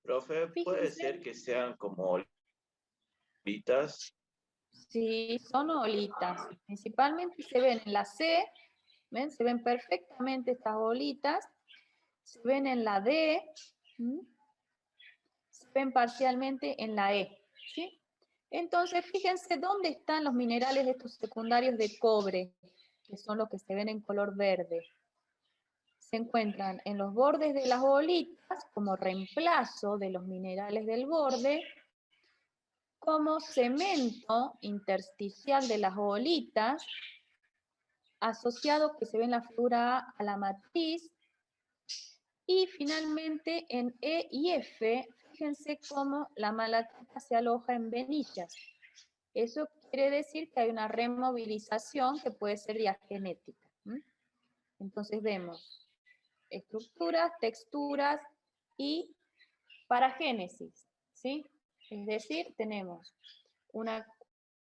Profe, ¿puede Fíjense. ser que sean como bolitas? Sí, son oolitas. Principalmente se ven en la C, ¿ven? Se ven perfectamente estas bolitas. Se ven en la D, ¿m? Se ven parcialmente en la E, ¿sí? Entonces, fíjense dónde están los minerales estos secundarios de cobre, que son los que se ven en color verde. Se encuentran en los bordes de las bolitas como reemplazo de los minerales del borde, como cemento intersticial de las bolitas, asociado que se ve en la figura A la matriz, y finalmente en E y F, fíjense cómo la malaquita se aloja en venillas. Eso quiere decir que hay una removilización que puede ser diagenética. Entonces vemos estructuras, texturas y paragénesis, ¿sí? Es decir, tenemos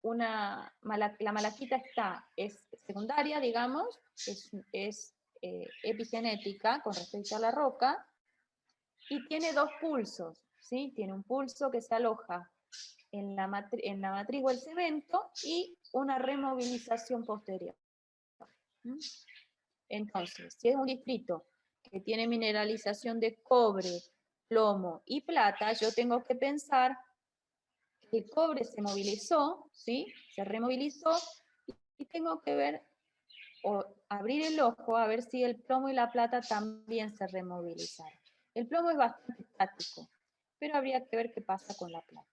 la malaquita es secundaria, digamos, es epigenética con respecto a la roca, y tiene dos pulsos, ¿sí? Tiene un pulso que se aloja en la matriz o el cemento y una removilización posterior. Entonces, si es un distrito que tiene mineralización de cobre, plomo y plata, yo tengo que pensar que el cobre se movilizó, ¿sí? Se removilizó, y tengo que ver o abrir el ojo a ver si el plomo y la plata también se removilizaron. El plomo es bastante estático, pero habría que ver qué pasa con la plata.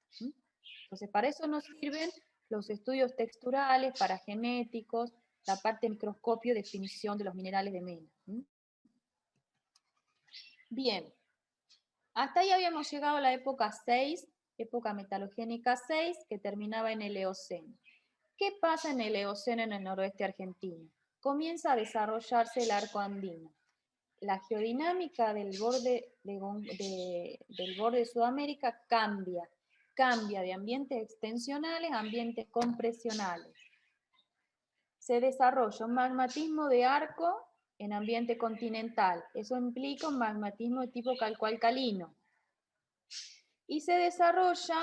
Entonces, para eso nos sirven los estudios texturales, paragenéticos, la parte de microscopio, definición de los minerales de mena. Bien, hasta ahí habíamos llegado a la época 6, época metalogénica 6, que terminaba en el Eoceno. ¿Qué pasa en el Eoceno en el noroeste argentino? Comienza a desarrollarse el arco andino. La geodinámica del borde de Sudamérica cambia de ambientes extensionales a ambientes compresionales. Se desarrolla un magmatismo de arco en ambiente continental. Eso implica un magmatismo de tipo calcoalcalino. Y se desarrolla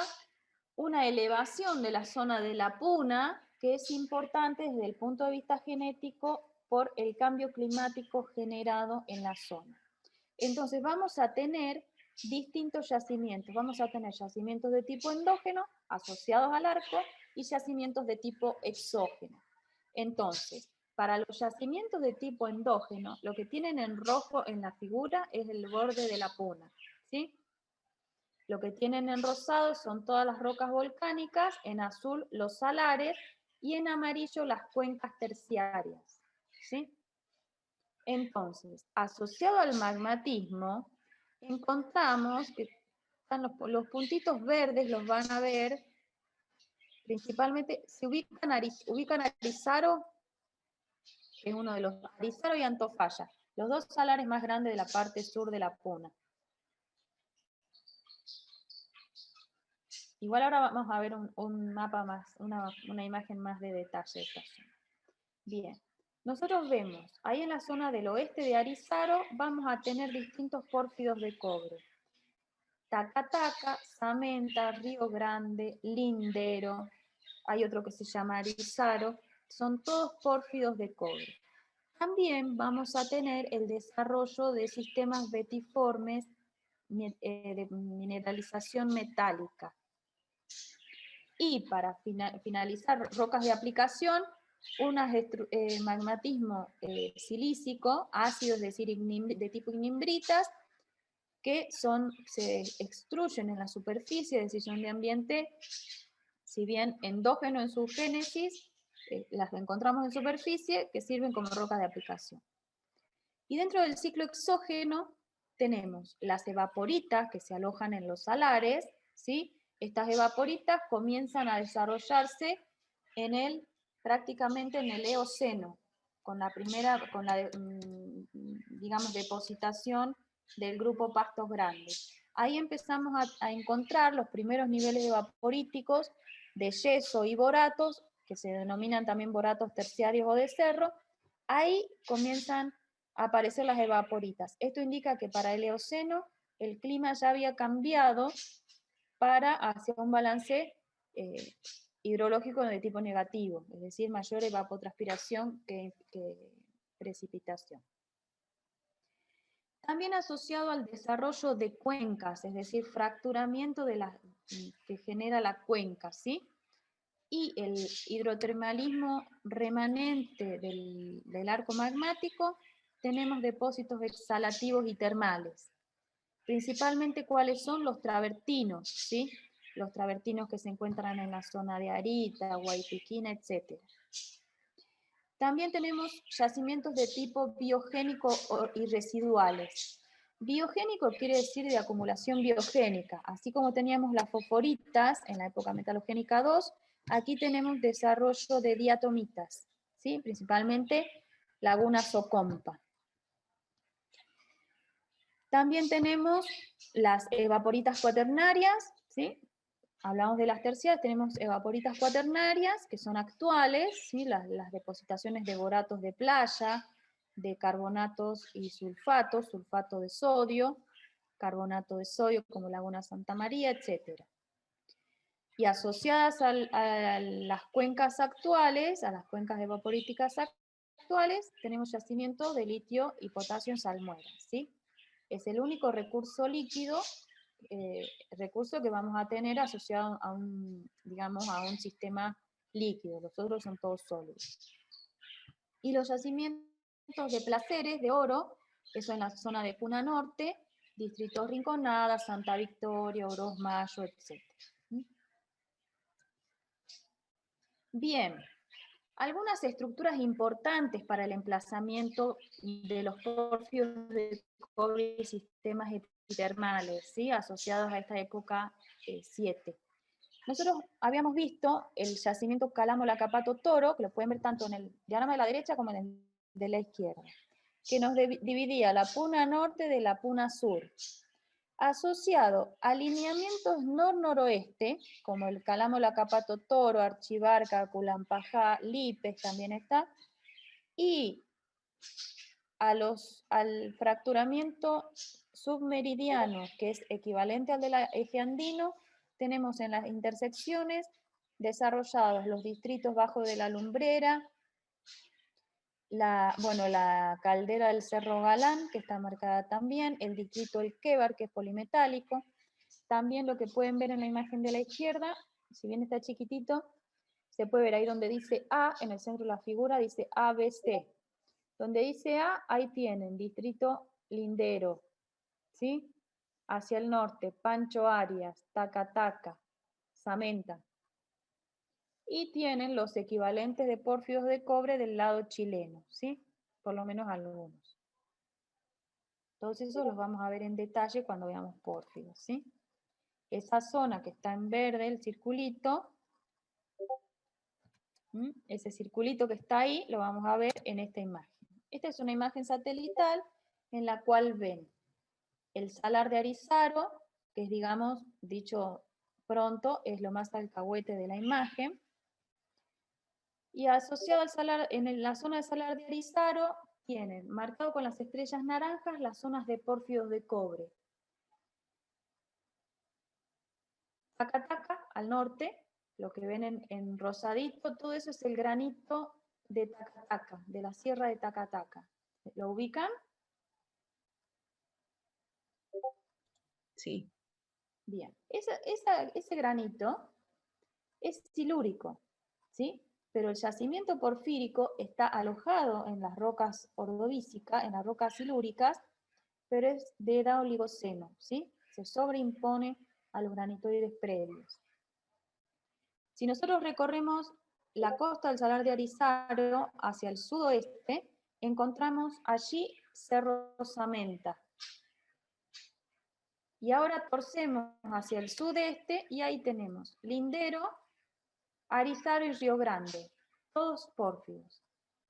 una elevación de la zona de la puna, que es importante desde el punto de vista genético por el cambio climático generado en la zona. Entonces vamos a tener distintos yacimientos. Vamos a tener yacimientos de tipo endógeno asociados al arco y yacimientos de tipo exógeno. Entonces, para los yacimientos de tipo endógeno, lo que tienen en rojo en la figura es el borde de la puna, ¿sí? Lo que tienen en rosado son todas las rocas volcánicas, en azul los salares y en amarillo las cuencas terciarias, ¿sí? Entonces, asociado al magmatismo, encontramos que están los puntitos verdes, los van a ver, principalmente, se ubican Arizaro, que es uno de los, Arizaro y Antofalla, los dos salares más grandes de la parte sur de la Puna. Igual ahora vamos a ver un mapa más, una imagen más de detalle de esta zona. Bien, nosotros vemos, ahí en la zona del oeste de Arizaro vamos a tener distintos pórfidos de cobre. Tacataca, Samenta, Río Grande, Lindero, hay otro que se llama Arizaro, son todos pórfidos de cobre. También vamos a tener el desarrollo de sistemas betiformes de mineralización metálica. Y para finalizar, rocas de aplicación, magmatismo silícico, ácidos de tipo ignimbritas, que se extruyen en la superficie, es decir, son de ambiente, si bien endógeno en su génesis, las encontramos en superficie, que sirven como rocas de aplicación. Y dentro del ciclo exógeno tenemos las evaporitas que se alojan en los salares, ¿sí? Estas evaporitas comienzan a desarrollarse prácticamente en el Eoceno, con la digamos, depositación del grupo pastos grandes. Ahí empezamos a encontrar los primeros niveles evaporíticos de yeso y boratos, que se denominan también boratos terciarios o de cerro. Ahí comienzan a aparecer las evaporitas. Esto indica que para el Eoceno el clima ya había cambiado hacia un balance hidrológico de tipo negativo, es decir, mayor evapotranspiración que precipitación. También asociado al desarrollo de cuencas, es decir, fracturamiento que genera la cuenca, ¿sí? Y el hidrotermalismo remanente del arco magmático, tenemos depósitos exhalativos y termales. Principalmente, ¿cuáles son? Los travertinos, ¿sí? Los travertinos que se encuentran en la zona de Arita, Guaypiquina, etc. También tenemos yacimientos de tipo biogénico y residuales. Biogénico quiere decir de acumulación biogénica. Así como teníamos las fosforitas en la época metalogénica 2, aquí tenemos desarrollo de diatomitas, ¿sí? Principalmente Laguna Socompa. También tenemos las evaporitas cuaternarias, ¿sí? Hablamos de las terciarias, tenemos evaporitas cuaternarias, que son actuales, ¿sí? Las depositaciones de boratos de playa, de carbonatos y sulfatos, sulfato de sodio, carbonato de sodio como Laguna Santa María, etc. Y asociadas a las cuencas actuales, a las cuencas evaporíticas actuales, tenemos yacimientos de litio y potasio en salmuera, ¿sí? Es el único recurso líquido, recurso que vamos a tener asociado a digamos, a un sistema líquido, los otros son todos sólidos. Y los yacimientos de placeres de oro, eso en la zona de Puna Norte, Distrito Rinconada, Santa Victoria, Oroz Mayo, etc. Bien, algunas estructuras importantes para el emplazamiento de los pórfidos de cobre y sistemas epitermales, ¿sí? Asociados a esta época 7. Nosotros habíamos visto el yacimiento Calamo Lacapato Toro, que lo pueden ver tanto en el diagrama de la derecha como en el de la izquierda, que nos dividía la Puna Norte de la Puna Sur, asociado a alineamientos nor-noroeste, como el Calamo Lacapato Toro, Archibarca, Culampajá, Lipes también está, y al fracturamiento submeridiano, que es equivalente al del eje andino, tenemos en las intersecciones desarrollados los distritos bajo de la Lumbrera, la caldera del Cerro Galán, que está marcada también, el distrito El Québar, que es polimetálico. También lo que pueden ver en la imagen de la izquierda, si bien está chiquitito, se puede ver ahí donde dice A, en el centro de la figura dice ABC. Donde dice A, ahí tienen distrito Lindero, ¿sí? Hacia el norte, Pancho Arias, Tacataca, Samenta. Y tienen los equivalentes de pórfidos de cobre del lado chileno, ¿sí? Por lo menos algunos. Todos esos los vamos a ver en detalle cuando veamos pórfidos, ¿sí? Esa zona que está en verde, el circulito, ese circulito que está ahí, lo vamos a ver en esta imagen. Esta es una imagen satelital en la cual ven el salar de Arizaro, que es, digamos, dicho pronto, es lo más alcahuete de la imagen. Y asociado al salar, en la zona del salar de Arizaro, tienen marcado con las estrellas naranjas las zonas de pórfidos de cobre. Tacataca, al norte, lo que ven en rosadito, todo eso es el granito de Tacataca, de la sierra de Tacataca. ¿Lo ubican? Sí. Bien. Ese granito es silúrico, ¿sí? Pero el yacimiento porfírico está alojado en las rocas ordovícicas, en las rocas silúricas, pero es de edad oligoceno, ¿sí? Se sobreimpone a los granitoides previos. Si nosotros recorremos la costa del Salar de Arizaro hacia el sudoeste, encontramos allí Cerro Samenta. Y ahora torcemos hacia el sudeste y ahí tenemos Lindero, Arizaro y Río Grande, todos pórfidos,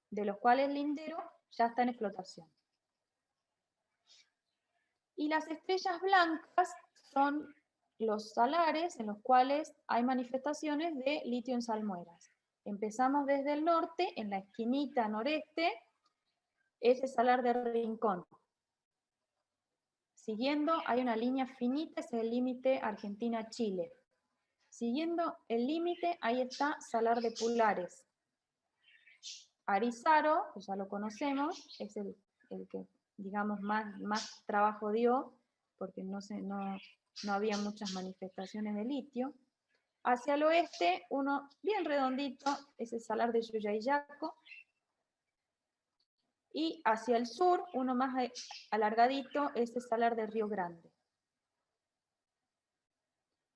de los cuales Lindero ya está en explotación. Y las estrellas blancas son los salares en los cuales hay manifestaciones de litio en salmueras. Empezamos desde el norte, en la esquinita noreste, ese salar de Rincón. Siguiendo, hay una línea finita, es el límite Argentina-Chile. Siguiendo el límite, ahí está Salar de Pulares. Arizaro, que ya lo conocemos, es el que, digamos, más trabajo dio, porque no había muchas manifestaciones de litio. Hacia el oeste, uno bien redondito, es el Salar de Yuyayaco. Y hacia el sur, uno más alargadito, es el Salar de Río Grande.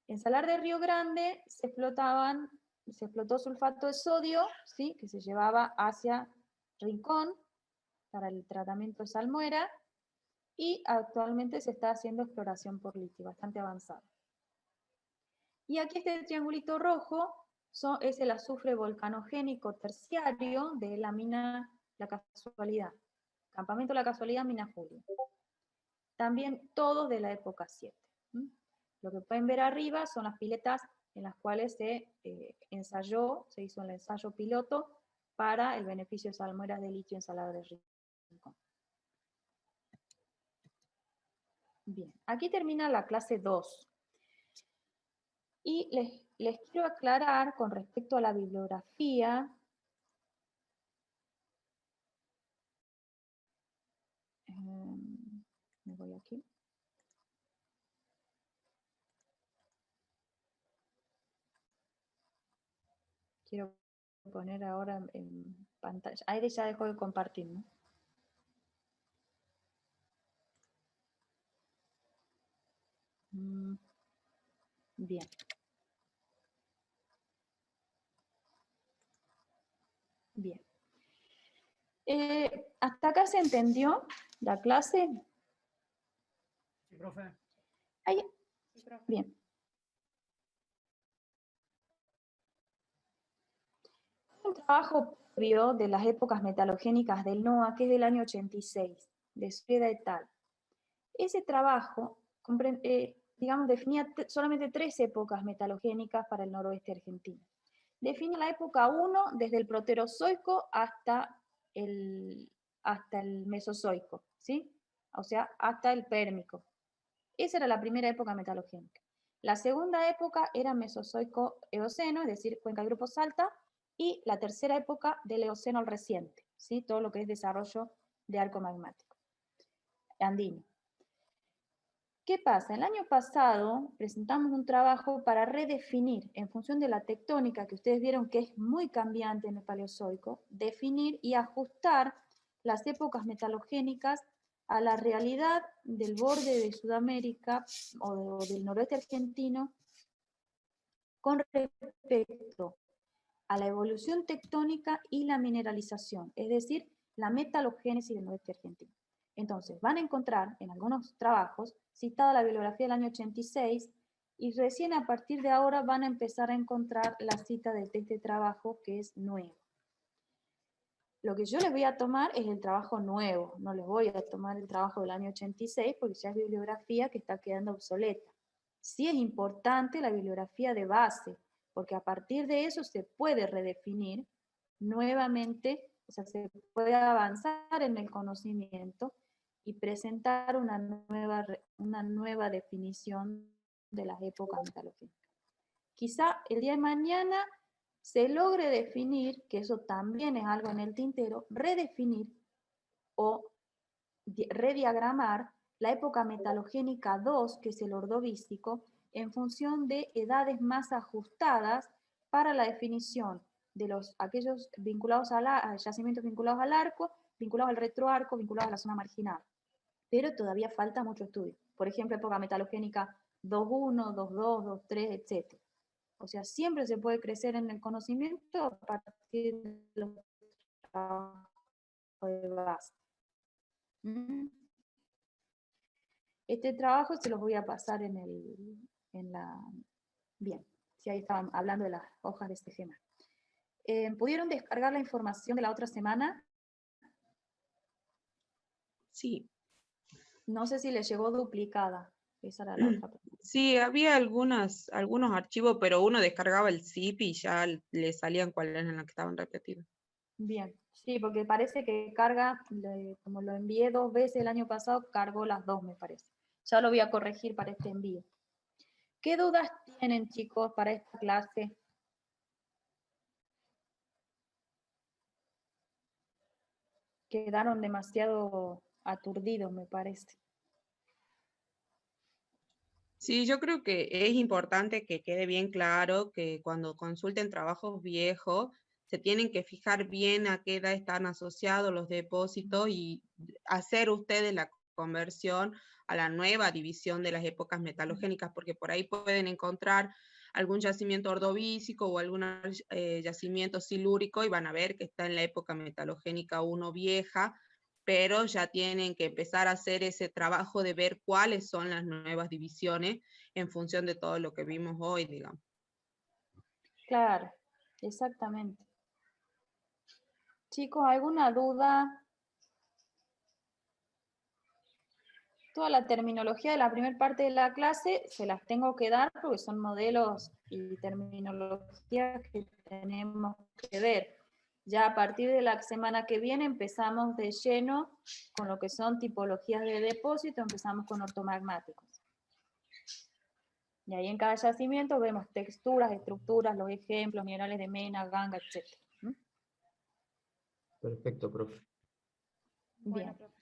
En Salar de Río Grande se explotó sulfato de sodio, ¿sí? Que se llevaba hacia Rincón para el tratamiento de salmuera, y actualmente se está haciendo exploración por litio, bastante avanzada. Y aquí este triangulito rojo es el azufre volcanogénico terciario de la mina La Casualidad. Campamento La Casualidad, mina Julia. También todos de la época 7. Lo que pueden ver arriba son las piletas en las cuales se hizo el ensayo piloto para el beneficio de salmueras de litio en Salar de Rincón. Bien, aquí termina la clase 2. Y les quiero aclarar con respecto a la bibliografía. Me voy aquí. Quiero poner ahora en pantalla. Ahí ya dejo de compartir, ¿no? Bien. Bien. ¿Hasta acá se entendió la clase? Sí, profe. Ahí. Sí, profe. Bien. Un trabajo previo de las épocas metalogénicas del NOA, que es del año 86, de Sureda et al. Ese trabajo, digamos, definía solamente 3 épocas metalogénicas para el noroeste argentino. Define la época 1 desde el proterozoico hasta el mesozoico, ¿sí? O sea, hasta el pérmico. Esa era la primera época metalogénica. La segunda época era mesozoico-eoceno, es decir, cuenca del grupo Salta, y la tercera época del Eoceno al reciente, ¿sí? Todo lo que es desarrollo de arco magmático andino. ¿Qué pasa? El año pasado presentamos un trabajo para redefinir, en función de la tectónica que ustedes vieron que es muy cambiante en el Paleozoico, definir y ajustar las épocas metalogénicas a la realidad del borde de Sudamérica o del noroeste argentino con respecto a la evolución tectónica y la mineralización, es decir, la metalogénesis del noroeste argentino. Entonces, van a encontrar en algunos trabajos citada la bibliografía del año 86, y recién a partir de ahora van a empezar a encontrar la cita de este trabajo que es nuevo. Lo que yo les voy a tomar es el trabajo nuevo, no les voy a tomar el trabajo del año 86 porque ya es bibliografía que está quedando obsoleta. Sí es importante la bibliografía de base, porque a partir de eso se puede redefinir nuevamente, o sea, se puede avanzar en el conocimiento y presentar una nueva definición de las épocas metalogénicas. quizá el día de mañana se logre definir, que eso también es algo en el tintero, redefinir o rediagramar la época metalogénica 2, que es el ordovícico, en función de edades más ajustadas para la definición de aquellos vinculados a yacimientos vinculados al arco, vinculados al retroarco, vinculados a la zona marginal. Pero todavía falta mucho estudio. Por ejemplo, época metalogénica 2.1, 2.2, 2.3, etc. O sea, siempre se puede crecer en el conocimiento a partir de los trabajos de base. Este trabajo se los voy a pasar Bien, si ahí estaban hablando de las hojas de este esquema. ¿Pudieron descargar la información de la otra semana? Sí, No sé si les llegó duplicada. Esa era la otra pregunta. sí, había algunos archivos, pero uno descargaba el zip y ya le salían cuáles eran las que estaban repetidas. Bien, sí, porque parece que carga, como lo envié 2 veces el año pasado, cargó las 2, me parece. Ya lo voy a corregir para este envío. ¿Qué dudas tienen, chicos, para esta clase? Quedaron demasiado aturdidos, me parece. Sí, yo creo que es importante que quede bien claro que cuando consulten trabajos viejos, se tienen que fijar bien a qué edad están asociados los depósitos y hacer ustedes la conversión a la nueva división de las épocas metalogénicas, porque por ahí pueden encontrar algún yacimiento ordovícico o algún yacimiento silúrico y van a ver que está en la época metalogénica 1 vieja, pero ya tienen que empezar a hacer ese trabajo de ver cuáles son las nuevas divisiones en función de todo lo que vimos hoy, digamos. Claro, exactamente. Chicos, ¿alguna duda? Toda la terminología de la primera parte de la clase se las tengo que dar porque son modelos y terminologías que tenemos que ver. Ya a partir de la semana que viene empezamos de lleno con lo que son tipologías de depósito, empezamos con ortomagmáticos. Y ahí en cada yacimiento vemos texturas, estructuras, los ejemplos, minerales de mena, ganga, etc. Perfecto, profe. Bien. Bueno, profe.